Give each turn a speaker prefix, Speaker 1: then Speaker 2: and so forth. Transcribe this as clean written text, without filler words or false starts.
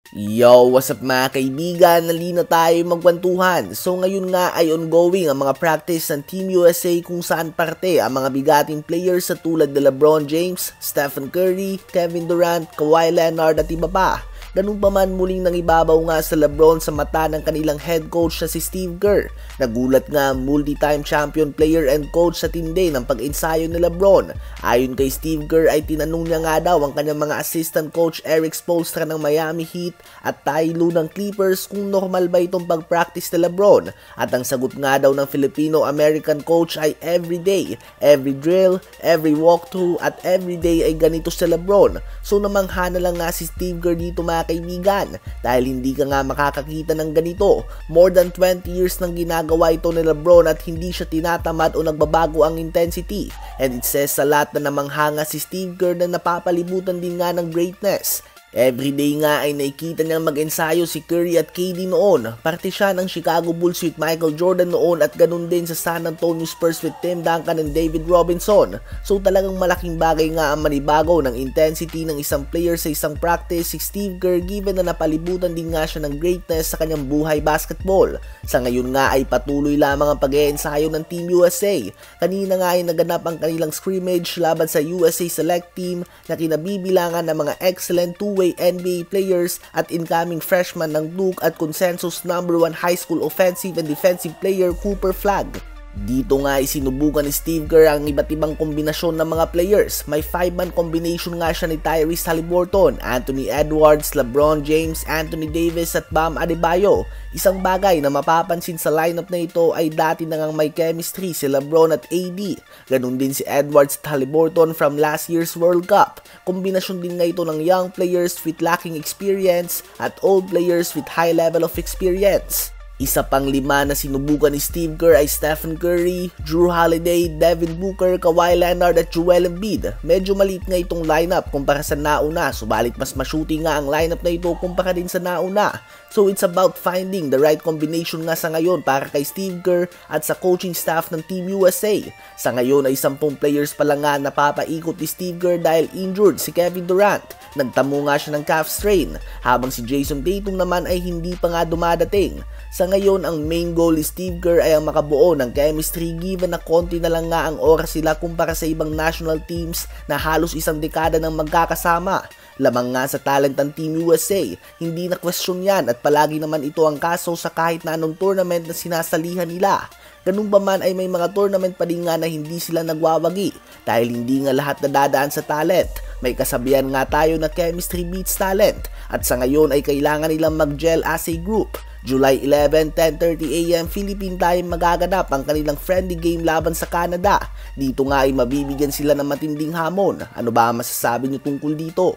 Speaker 1: Yo, what's up mga kaibigan? Nalina tayo magkwentuhan. So ngayon nga ay ongoing ang mga practice ng Team USA kung saan parte ang mga bigating players sa tulad de LeBron James, Stephen Curry, Kevin Durant, Kawhi Leonard at iba pa. Ganun pa man muling nangibabaw nga sa LeBron sa mata ng kanilang head coach na si Steve Kerr. Nagulat nga multi-time champion player and coach sa tindi ng pag-ensayo ni LeBron. Ayon kay Steve Kerr ay tinanong niya nga daw ang kanyang mga assistant coach Erik Spoelstra ng Miami Heat at Ty Lue ng Clippers kung normal ba itong pag-practice ni LeBron. At ang sagot nga daw ng Filipino-American coach ay everyday, every drill, every walkthrough at everyday ay ganito si LeBron. So namangha na lang nga si Steve Kerr dito mga kaibigan dahil hindi ka nga makakakita ng ganito. More than 20 years nang ginagawa ito ni LeBron at hindi siya tinatamad o nagbabago ang intensity. And it says sa lahat na namangha nga si Steve Kerr na napapalibutan din nga ng greatness. Everyday nga ay nakikita niyang mag-ensayo si Curry at KD noon. Parte siya ng Chicago Bulls with Michael Jordan noon at ganun din sa San Antonio Spurs with Tim Duncan and David Robinson. So talagang malaking bagay nga ang manibago ng intensity ng isang player sa isang practice si Steve Kerr given na napalibutan din nga siya ng greatness sa kanyang buhay basketball. Sa ngayon nga ay patuloy lamang ang pag-eensayo ng Team USA. Kanina nga ay naganap ang kanilang scrimmage laban sa USA Select Team na kinabibilangan ng mga excellent two-way NBA players at incoming freshman ng Duke at consensus number 1 high school offensive and defensive player Cooper Flagg. Dito nga ay sinubukan ni Steve Kerr ang iba't ibang kombinasyon ng mga players. May 5-man combination nga siya ni Tyrese Haliburton, Anthony Edwards, LeBron James, Anthony Davis at Bam Adebayo. Isang bagay na mapapansin sa lineup na ito ay dati na ngang may chemistry si LeBron at AD. Ganun din si Edwards at Haliburton from last year's World Cup. Kombinasyon din nga ito ng young players with lacking experience at old players with high level of experience. Isa pang 5 na sinubukan ni Steve Kerr ay Stephen Curry, Jrue Holiday, Devin Booker, Kawhi Leonard at Joel Embiid. Medyo maliit nga itong lineup kumpara sa nauna, subalit mas ma-shooting nga ang lineup na ito kumpara din sa nauna. So it's about finding the right combination nga sa ngayon para kay Steve Kerr at sa coaching staff ng Team USA. Sa ngayon ay 10 players pa lang nga napapaikot ni Steve Kerr dahil injured si Kevin Durant. Nagtamo nga siya ng calf strain, habang si Jason Tatum naman ay hindi pa nga dumadating. Sa ngayon, ang main goal ni Steve Kerr ay ang makabuo ng chemistry given na konti na lang nga ang oras sila kumpara sa ibang national teams na halos isang dekada nang magkakasama. Lamang nga sa talent ng Team USA, hindi na question yan at palagi naman ito ang kaso sa kahit na anong tournament na sinasalihan nila. Ganun ba man ay may mga tournament pa din nga na hindi sila nagwawagi dahil hindi nga lahat nadadaan sa talent. May kasabihan nga tayo na chemistry beats talent at sa ngayon ay kailangan nilang mag-gel as a group. July 11, 10:30 AM Philippine time magaganap ang kanilang friendly game laban sa Canada. Dito nga ay mabibigyan sila ng matinding hamon. Ano ba ang masasabi niyo tungkol dito?